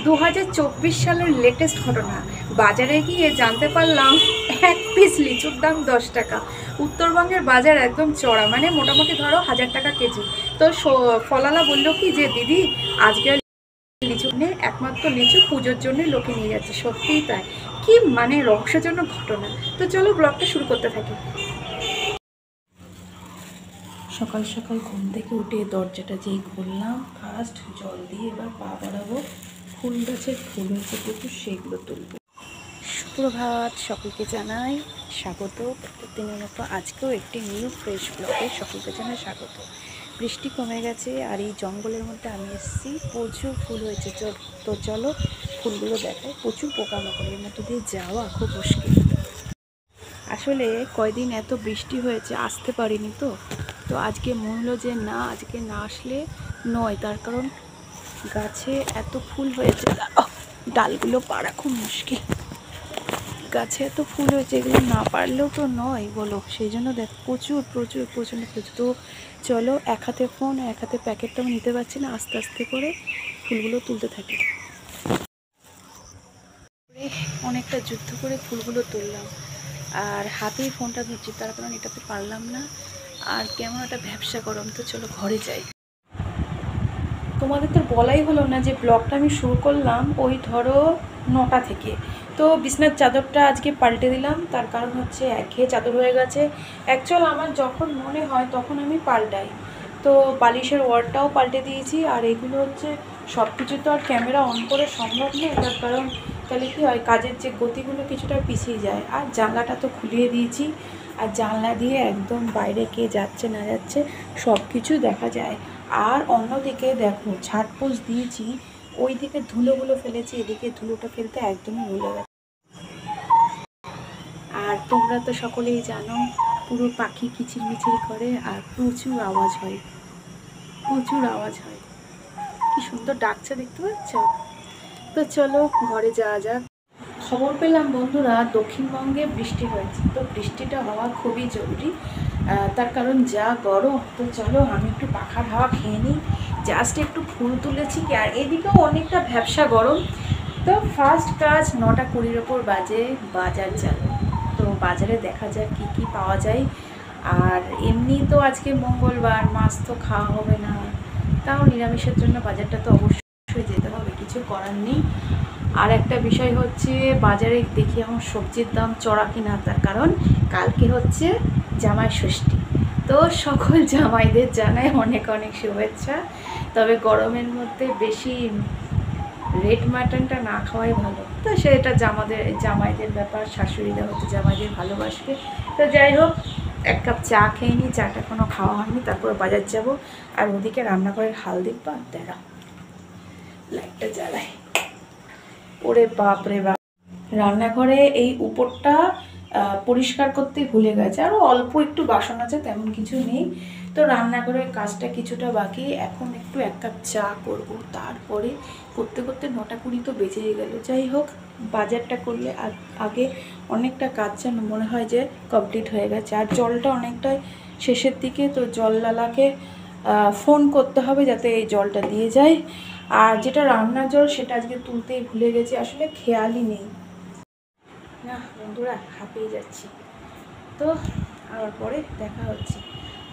2024 সালের লেটেস্ট ঘটনা। বাজারে গিয়ে জানতে পারলাম এক পিস লিচুর দাম 10 টাকা। উত্তরবঙ্গের বাজার একদম চড়া, মানে মোটামুটি ধরো 1000 টাকা কেজি। তো ফলালা বললো কি যে দিদি আজকে লিচু নেই, একমাত্র লিচু পুজোর জন্য লোকে নিয়ে যাচ্ছে। সত্যিই তাই, কি মানে রহস্যজনক ঘটনা। তো চলো ব্লগটা শুরু করতে থাকি। সকাল সকাল ঘুম থেকে উঠে দরজাটা যেই খুললাম, ফার্স্ট জল দিয়ে এবার পা বাড়াবো। ফুল গাছের ফুল হয়েছে প্রচুর, সেগুলো তুলব। সুপ্রভাত, সকলকে জানাই স্বাগত। প্রত্যেকদিনের মতো আজকেও একটি নিউ ফ্রেশ ব্লগে সকলকে জানাই স্বাগত। বৃষ্টি কমে গেছে আর এই জঙ্গলের মধ্যে আমি এসেছি, প্রচুর ফুল হয়েছে। তো চলো ফুলগুলো দেখায়। প্রচুর পোকামাকড়ের মধ্যে দিয়ে যাওয়া খুব মুশকিল। আসলে কয়দিন এত বৃষ্টি হয়েছে, আসতে পারিনি। তো আজকে মনে হলো যে না, আজকে না আসলে নয়, তার কারণ গাছে এত ফুল হয়েছে, ডালগুলো পাড়া খুব মুশকিল। গাছে এত ফুল হয়েছে, এগুলো না পারলেও তো নয় বলো। সেই জন্য দেখ প্রচুর প্রচুর প্রচণ্ড প্রচুর। তো চলো, এক হাতে ফোন এক হাতে প্যাকেটটাও নিতে পারছি না, আস্তে আস্তে করে ফুলগুলো তুলতে থাকি। অনেকটা যুদ্ধ করে ফুলগুলো তুললাম, আর হাতেই ফোনটা ধরছি, তার কারণ এটাতে পারলাম না। আর কেমন একটা ভ্যাবসা গরম। তো চলো ঘরে যাই। তোমাদের তো বলাই হলো না যে ব্লগটা আমি শুরু করলাম ওই ধরো 9টা থেকে। তো বিছনার চাদরটা আজকে পাল্টে দিলাম, তার কারণ হচ্ছে একঘেয়ে চাদর হয়ে গেছে। অ্যাকচুয়াল আমার যখন মনে হয় তখন আমি পাল্টাই। তো বালিশের ওয়ারটাও পাল্টে দিয়েছি। আর এগুলো হচ্ছে সব কিছু তো আর ক্যামেরা অন করে সম্ভব নয়, তার কারণ তাহলে কী হয়, কাজের যে গতিগুলো কিছুটা পিছিয়ে যায়। আর জানলাটা তো খুলিয়ে দিয়েছি, আর জানলা দিয়ে একদম বাইরে কে যাচ্ছে না যাচ্ছে সব কিছু দেখা যায়। আর অন্যদিকে দেখো ঝাড়পোছ দিয়েছি, ওই দিকে ধুলোগুলো ফেলেছি, এদিকে ধুলোটা ফেলতে একদমই ভুলে গেছে। আর তোমরা তো সকলেই জানো, পুরো পাখি কিচিরমিচির করে আর প্রচুর আওয়াজ হয়, প্রচুর আওয়াজ হয়। কি সুন্দর ডাকছে, দেখতে পাচ্ছ? তো চলো ঘরে যাওয়া যাক। খবর পেলাম বন্ধুরা, দক্ষিণবঙ্গে বৃষ্টি হয়েছে। তো বৃষ্টিটা হওয়া খুবই জরুরি, তার কারণ যা গরম। তো চলো আমি একটু পাখার হাওয়া খেয়ে নিই, জাস্ট একটু ফুল তুলেছি কি। আর এদিকেও অনেকটা ভ্যাবসা গরম। তো ফার্স্ট কাজ 9টা 20-এর ওপর বাজে, বাজার যাব। তো বাজারে দেখা যাক কি কি পাওয়া যায়। আর এমনি তো আজকে মঙ্গলবার, মাছ তো খাওয়া হবে না, তাও নিরামিষের জন্য বাজারটা তো অবশ্যই যেতে হবে, কিছু করার নেই। আর একটা বিষয় হচ্ছে, বাজারে দেখি এখন সবজির দাম চড়া কিনা, তার কারণ কালকে হচ্ছে জামাই ষষ্ঠী। তো সকল জামাইদের জানাই অনেক অনেক শুভেচ্ছা। তবে গরমের মধ্যে বেশি রেড মাটনটা না খাওয়াই ভালো। তো সেটা জামাইদের ব্যাপার, শাশুড়িরা হচ্ছে জামাইদের ভালোবাসবে। তো যাই হোক, এক কাপ চা খেয়ে নিই, চাটা কোনো খাওয়া হয়নি, তারপর বাজার যাব। আর ওদিকে রান্নাঘরের হাল দেখবা, দেখা লাইটটা জ্বালায়। ওরে বাপ রে বাপ, রান্নাঘরে এই উপরটা পরিষ্কার করতে ভুলে গেছে। আরও অল্প একটু বাসন আছে, তেমন কিছু নেই। তো রান্নাঘরের কাজটা কিছুটা বাকি, এখন একটু এক কাপ চা করব, তারপরে করতে করতে 9টা 20 তো বেজেই গেল। যাই হোক, বাজারটা করলে আগে অনেকটা কাজ যেন মনে হয় যে কমপ্লিট হয়ে গেছে। আর জলটা অনেকটাই শেষের দিকে, তো জলওয়ালাকে ফোন করতে হবে যাতে এই জলটা দিয়ে যায়। আর যেটা রান্নার জল সেটা আজকে তুলতেই ভুলে গেছি, আসলে খেয়ালই নেই না বন্ধুরা, হাঁপিয়ে যাচ্ছি। তো আবার পরে দেখা হচ্ছে।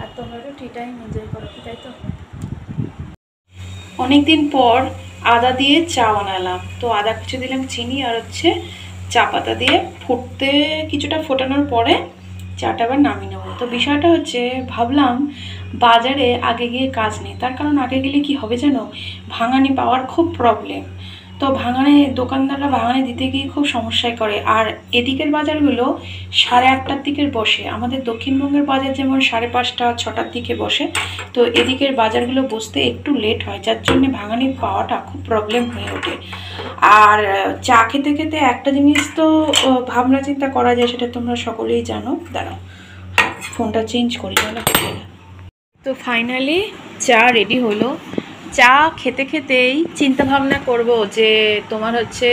আর তোমরা তো টি টাইম এনজয় করো, তাই তো? অনেকদিন পর আদা দিয়ে চা বানালাম। তো আদা কিছু দিলাম, চিনি আর হচ্ছে চা পাতা দিয়ে কিছুটা ফোটানোর পরে চাটা আবার নামিয়ে নেবো। তো বিষয়টা হচ্ছে, ভাবলাম বাজারে আগে গিয়ে কাজ নেই, তার কারণ আগে গেলে কি হবে জানো, ভাঙানি পাওয়ার খুব প্রবলেম। তো দোকানদাররা ভাঙানি দিতে গিয়ে খুব সমস্যায় করে। আর এদিকের বাজারগুলো 8:30টার দিকে বসে, আমাদের দক্ষিণবঙ্গের বাজার যেমন 5:30 6টার দিকে বসে, তো এদিকের বাজারগুলো বসতে একটু লেট হয়, যার জন্য ভাঙানি পাওয়াটা খুব প্রবলেম হয়ে ওঠে। আর চা খেতে খেতে একটা জিনিস তো ভাবনা চিন্তা করা যায়, সেটা তোমরা সকলেই জানো। দাঁড়াও, ফোনটা চেঞ্জ করি। তো ফাইনালি চা রেডি হলো। চা খেতে খেতেই চিন্তা ভাবনা করব যে তোমার হচ্ছে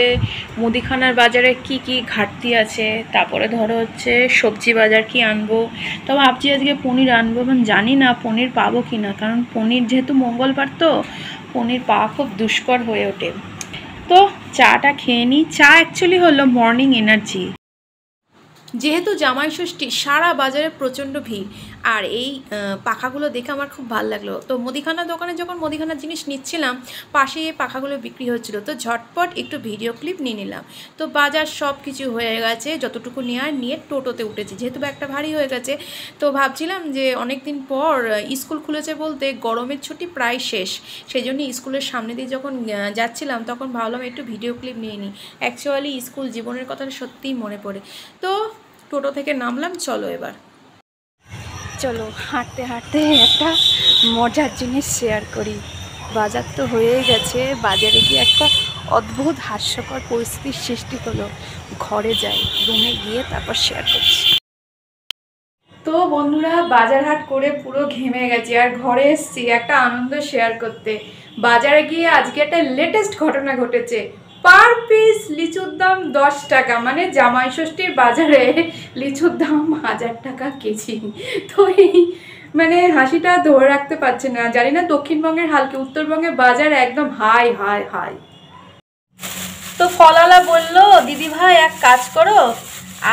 মুদিখানার বাজারে কি কি ঘাটতি আছে, তারপরে ধরো হচ্ছে সবজি বাজার কি আনবো। তো ভাবছি আজকে পনির আনবো, এবং জানি না পনির পাবো কি না, কারণ পনির যেহেতু মঙ্গলবার তো পনির পাওয়া খুব দুষ্কর হয়ে ওঠে। তো চাটা খেয়ে নিই। চা অ্যাকচুয়ালি হলো মর্নিং এনার্জি। যেহেতু জামাই ষষ্ঠী, সারা বাজারে প্রচণ্ড ভিড়, আর এই পাখাগুলো দেখে আমার খুব ভালো লাগলো। তো মুদিখানা দোকানে যখন মুদিখানার জিনিস নিচ্ছিলাম, পাশে এই পাখাগুলো বিক্রি হচ্ছিলো, তো ঝটপট একটু ভিডিও ক্লিপ নিয়ে নিলাম। তো বাজার সব কিছু হয়ে গেছে, যতটুকু নেওয়ার নিয়ে টোটোতে উঠেছি, যেহেতু ব্যাগটা ভারী হয়ে গেছে। তো ভাবছিলাম যে অনেক দিন পর স্কুল খুলেছে বলতে গরমের ছুটি প্রায় শেষ, সেই জন্য স্কুলের সামনে দিয়ে যখন যাচ্ছিলাম তখন ভাবলাম একটু ভিডিও ক্লিপ নিয়ে নিই। অ্যাকচুয়ালি স্কুল জীবনের কথাটা সত্যিই মনে পড়ে। তো টোটো থেকে নামলাম, চলো এবার চলো হাঁটতে হাঁটতে একটা মজার জিনিস শেয়ার করি। বাজার তো হয়েই গেছে, বাজারে গিয়ে একটা অদ্ভুত হাস্যকর পরিস্থিতির সৃষ্টি হলো। ঘরে যাই, রুমে গিয়ে তারপর শেয়ার করছি। তো বন্ধুরা, বাজার হাট করে পুরো ঘেমে গেছি, আর ঘরে এসছি একটা আনন্দ শেয়ার করতে। বাজারে গিয়ে আজকে একটা লেটেস্ট ঘটনা ঘটেছে। পার পিস লিচুর দাম 10 টাকা, মানে জামাই ষষ্ঠীর বাজারে লিচুর দাম 1000 টাকা কেজি। তো এই মানে হাসিটা ধরে রাখতে পারছে না, জানি না দক্ষিণবঙ্গের হাল কি, উত্তরবঙ্গের বাজার একদম হাই হাই হাই। তো ফলওয়ালা বললো, দিদি ভাই এক কাজ করো,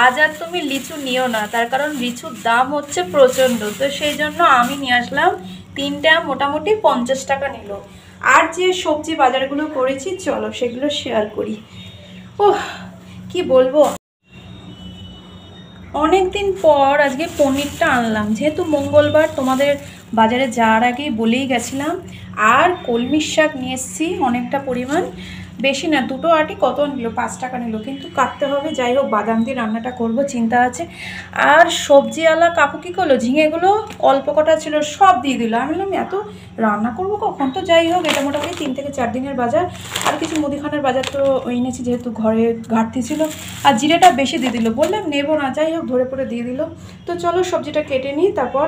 আজ আর তুমি লিচু নিও না, তার কারণ লিচুর দাম হচ্ছে প্রচণ্ড। তো সেই জন্য আমি নিয়ে আসলাম, 3টা মোটামুটি 50 টাকা নিল। আর যে সবজি বাজারগুলো করেছি চলো সেগুলো শেয়ার করি। ওহ কি বলবো, অনেক দিন পর আজকে পনিরটা আনলাম, যেহেতু মঙ্গলবার তোমাদের বাজারে যাওয়ার আগেই বলেই গেছিলাম। আর কলমির শাক নিয়ে এসেছি অনেকটা পরিমাণ, বেশি না, 2টো আটি কত নিল, 5 টাকা নিল, কিন্তু কাটতে হবে। যাই হোক, বাদাম দিয়ে রান্নাটা করব চিন্তা আছে। আর সবজিওয়ালা কাকু কী করলো, ঝিঙেগুলো অল্প কটা ছিল সব দিয়ে দিল। আমি বললাম এত রান্না করবো কখন। তো যাই হোক, এটা মোটামুটি 3 থেকে 4 দিনের বাজার। আর কিছু মুদিখানার বাজার তো এনেছি, যেহেতু ঘরে ঘাটতি ছিল। আর জিরেটা বেশি দিয়ে দিল, বললাম নেবো না, যাই হোক ধরে পড়ে দিয়ে দিল। তো চলো সবজিটা কেটে নিই। তারপর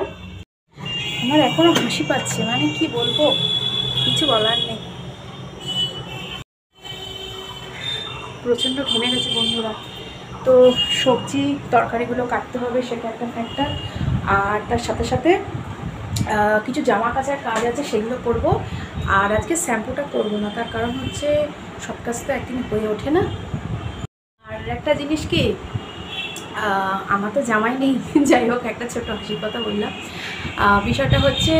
আমার এখনও হাসি পাচ্ছে, মানে কি বলবো, কিছু বলার নেই। প্রচণ্ড ঘেমে গেছে বন্ধুরা। তো সবজি তরকারিগুলো কাটতে হবে, সেটা একটা ফ্যাক্টর। আর তার সাথে সাথে কিছু জামা কাচার কাজ আছে, সেগুলো করব। আর আজকে শ্যাম্পুটা করবো না, তার কারণ হচ্ছে সব কাজ তো একদিন হয়ে ওঠে না। আর একটা জিনিস কি, আমার তো জামাই নেই, যাই হোক একটা ছোট্ট হাসির কথা বললাম। বিষয়টা হচ্ছে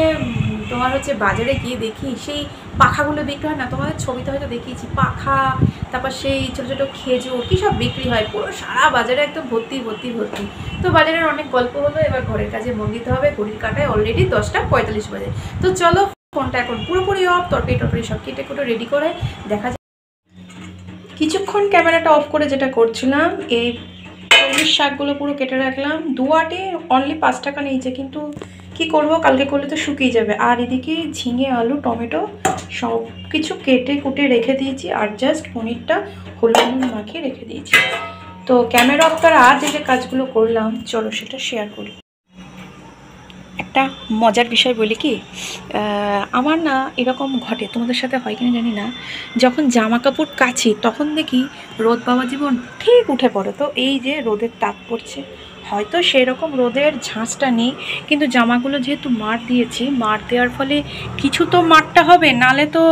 তোমার হচ্ছে বাজারে গিয়ে দেখি সেই পাখাগুলো বিক্রি হয় না, তোমাদের ছবিতে হয়তো দেখিয়েছি, পাখা, তারপর সেই ছোটো ছোটো খেজুর কী সব বিক্রি হয়, পুরো সারা বাজারে একদম ভর্তি ভর্তি ভর্তি। তো বাজারের অনেক গল্প হলো, এবার ঘরের কাজে মন দিতে হবে। ঘড়ির কাটায় অলরেডি 10টা 45 বাজে। তো চলো, ফোনটা এখন পুরোপুরি অফ, তরকারি সব কেটে কুটে রেডি করে দেখা যায়। কিছুক্ষণ ক্যামেরাটা অফ করে যেটা করছিলাম, এই কলমির শাকগুলো পুরো কেটে রাখলাম। 2 আটি অনলি 5 টাকা নিয়েছে, কিন্তু কি করব, কালকে করলে তো শুকিয়ে যাবে। আর এদিকে ঝিঙে, আলু, টমেটো সব কিছু কেটে কুটে রেখে দিয়েছি, আর জাস্ট পনিরটা হলুদ মাখিয়ে রেখে দিয়েছি। তো ক্যামেরা অফ করা আর যে কাজগুলো করলাম চলো সেটা শেয়ার করি। একটা মজার বিষয় বলি কি, আমার না এরকম ঘটে, তোমাদের সাথে হয় কিনা জানি না, যখন জামা কাপড় কাচি তখন দেখি রোদ বাবা জীবন ঠিক উঠে পড়ে। তো এই যে রোদের তাপ পড়ছে, হয়তো সেরকম রোদের ঝাঁঝটা নেই, কিন্তু জামাগুলো যেহেতু মার দিয়েছি, মার দেওয়ার ফলে কিছু তো মারটা হবে, নালে তো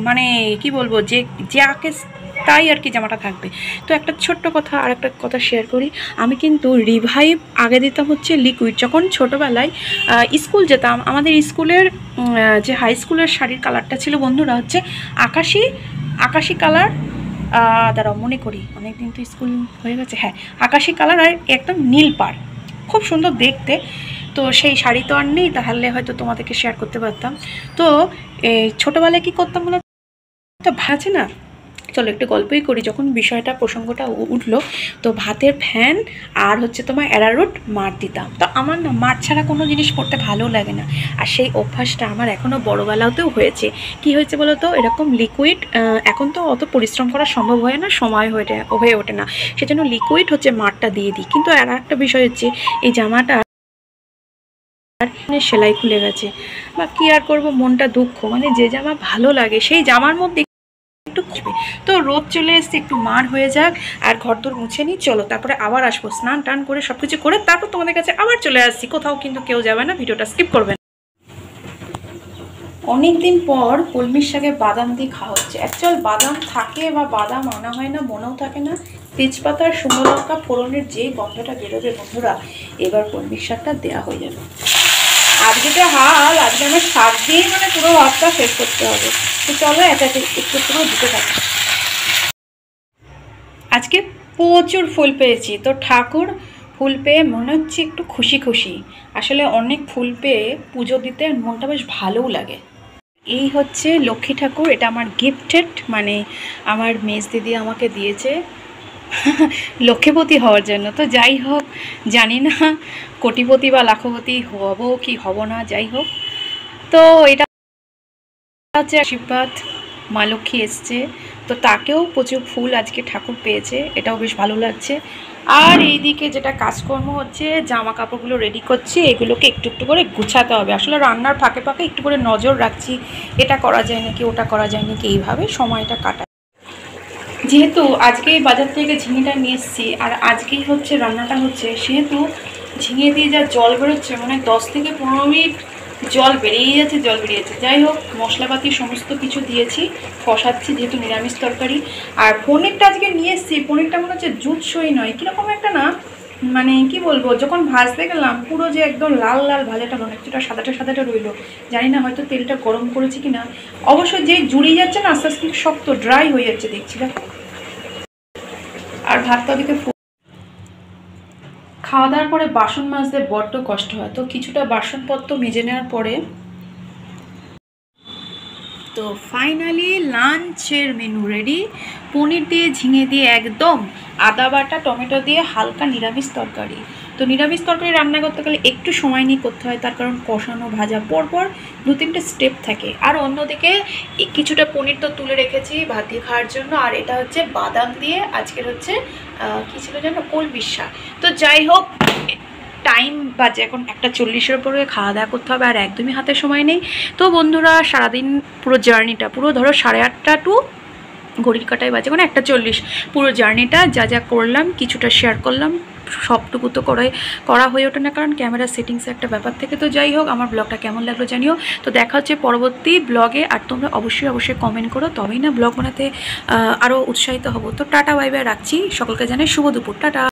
মানে কি বলবো, যে যাকে তাই আর কি জামাটা থাকবে। তো একটা ছোট্ট কথা, আর একটা কথা শেয়ার করি। আমি কিন্তু রিভাইভ আগে দিতাম হচ্ছে লিকুইড, যখন ছোটোবেলায় স্কুল যেতাম। আমাদের স্কুলের যে হাই স্কুলের শাড়ির কালারটা ছিল বন্ধুরা হচ্ছে আকাশি কালার। দাঁড়াও মনে করি, অনেকদিন তো স্কুল হয়ে গেছে, হ্যাঁ আকাশি কালার আর একদম নীল পাড়, খুব সুন্দর দেখতে। তো সেই শাড়ি তো আর নেই, তাহলে হয়তো তোমাদেরকে শেয়ার করতে পারতাম। তো ছোটোবেলায় কী করতাম বলো তো, ভাজে না, চলো একটু গল্পই করি। যখন বিষয়টা প্রসঙ্গটা উঠলো, তো ভাতের ফ্যান আর হচ্ছে তোমার অ্যারারুট মার দিতাম। তো আমার না মার ছাড়া কোনো জিনিস পড়তে ভালো লাগে না, আর সেই অভ্যাসটা আমার এখনও বড়োবেলাতেও হয়েছে। কি হয়েছে বলো তো, এরকম লিকুইড এখন তো অত পরিশ্রম করা সম্ভব হয় না, সময় হয়ে ওঠে না, সেজন্য লিকুইড হচ্ছে মারটা দিয়ে দিই। কিন্তু আর একটা বিষয় হচ্ছে, এই জামাটা সেলাই খুলে গেছে, বা কি আর করবো, মনটা দুঃখ, মানে যে জামা ভালো লাগে সেই জামার মধ্যে একটু খুঁজবে। তো রোদ চলে এসছে, একটু মার হয়ে যাক, আর ঘরদোর মুছে নিই, চলো তারপরে আবার আসবো, স্নান টান করে সব কিছু করে তারপর তোমাদের কাছে আবার চলে আসছি। কোথাও কিন্তু কেউ যাবে না, ভিডিওটা স্কিপ করবেন। অনেক দিন পর কলমির শাকে বাদাম দিয়ে খাওয়া হচ্ছে। অ্যাকচুয়াল বাদাম থাকে বা বাদাম আনা হয় না, মনেও থাকে না। তেজপাতার শুকনো লঙ্কা ফোড়নের যে গন্ধটা বেরোবে বন্ধুরা, এবার কলমির শাকটা দেওয়া হয়ে যাবে। আজকে যে হাল, আজকে আমার শাক দিয়ে মানে পুরো ভাতটা শেষ করতে হবে। তো চলো এটা একটু পুরো দিতে থাকি। আজকে প্রচুর ফুল পেয়েছি, তো ঠাকুর ফুল পেয়ে মনে হচ্ছে একটু খুশি খুশি। আসলে অনেক ফুল পেয়ে পুজো দিতে মনটা বেশ ভালোও লাগে। এই হচ্ছে লক্ষ্মী ঠাকুর, এটা আমার গিফটেড, মানে আমার মেজ দিদি আমাকে দিয়েছে লক্ষ্মীপতি হওয়ার জন্য। তো যাই হোক, জানি না কোটিপতি বা লাখপতি হব কি হব না, যাই হোক। তো এটা হচ্ছে আশীর্বাদ, মা লক্ষ্মী এসছে, তো তাকেও প্রচুর ফুল আজকে ঠাকুর পেয়েছে, এটাও বেশ ভালো লাগছে। আর এইদিকে যেটা কাজকর্ম হচ্ছে, জামা কাপড়গুলো রেডি করছি, এগুলোকে একটু একটু করে গুছাতে হবে। আসলে রান্নার ফাঁকে ফাঁকে একটু করে নজর রাখছি, এটা করা যায় নাকি ওটা করা যায় নাকি, এইভাবে সময়টা কাটা। যেহেতু আজকেই বাজার থেকে ঝিঙেটা নিয়ে এসেছি আর আজকেই হচ্ছে রান্নাটা হচ্ছে, সেহেতু ঝিঙে দিয়ে যা জল বেরোচ্ছে, মানে 10 থেকে 15 মিনিট জল বেরিয়ে যাচ্ছে, জল বেরিয়েছে। যাই হোক, মশলাপাতি সমস্ত কিছু দিয়েছি, কষাচ্ছি, যেহেতু নিরামিষ তরকারি। আর পনিরটা আজকে নিয়ে এসেছি, পনিরটা মনে হচ্ছে জুৎসই নয়, কীরকম একটা না, মানে কি বলবো, যখন ভাজতে গেলাম পুরো যে একদম লাল লাল ভাজাটা নয়, কিছুটা সাদাটা সাদাটা রইলো। জানি না হয়তো তেলটা গরম করেছি কিনা। অবশ্যই যে জুড়িয়ে যাচ্ছে না, আস্তে আস্তে শক্ত ড্রাই হয়ে যাচ্ছে দেখছি, দেখো। আর ভাতটা ওদিকে খাওয়া দাওয়ার পরে বাসন মাজতে বড্ড কষ্ট হয়, তো কিছুটা বাসনপত্র মেজে নেওয়ার পরে তো ফাইনালি লাঞ্চের মেনু রেডি। পনির দিয়ে ঝিঙে দিয়ে একদম আদা বাটা টমেটো দিয়ে হালকা নিরামিষ তরকারি। তো নিরামিষ তরকারি রান্না করতে গেলে একটু সময় নিয়ে করতে হয়, তার কারণ কষানো ভাজা পরপর 2-3টে স্টেপ থাকে। আর অন্যদিকে কিছুটা পনির তো তুলে রেখেছি ভাত দিয়ে খাওয়ার জন্য। আর এটা হচ্ছে বাদাম দিয়ে আজকের হচ্ছে কী ছিল যেন, কলমির শাক। তো যাই হোক, টাইম বাজে এখন 1:40-এর উপরে, খাওয়া দাওয়া করতে হবে, আর একদমই হাতে সময় নেই। তো বন্ধুরা, সারাদিন পুরো জার্নিটা, পুরো ধরো 8:30 টু ঘড়ির কাটায় বাজে এখন 1:40, পুরো জার্নিটা যা যা করলাম কিছুটা শেয়ার করলাম। সবটুকু তো করা হয়ে ওঠে না, কারণ ক্যামেরার সেটিংসে একটা ব্যাপার থেকে। তো যাই হোক, আমার ব্লগটা কেমন লাগলো জানিও। তো দেখা হচ্ছে পরবর্তী ব্লগে, আর তোমরা অবশ্যই কমেন্ট করো, তবেই না ব্লগ বানাতে আরও উৎসাহিত হবো। তো টাটা, বাই বাই, রাখছি। সকলকে জানাই শুভ দুপুর, টাটা।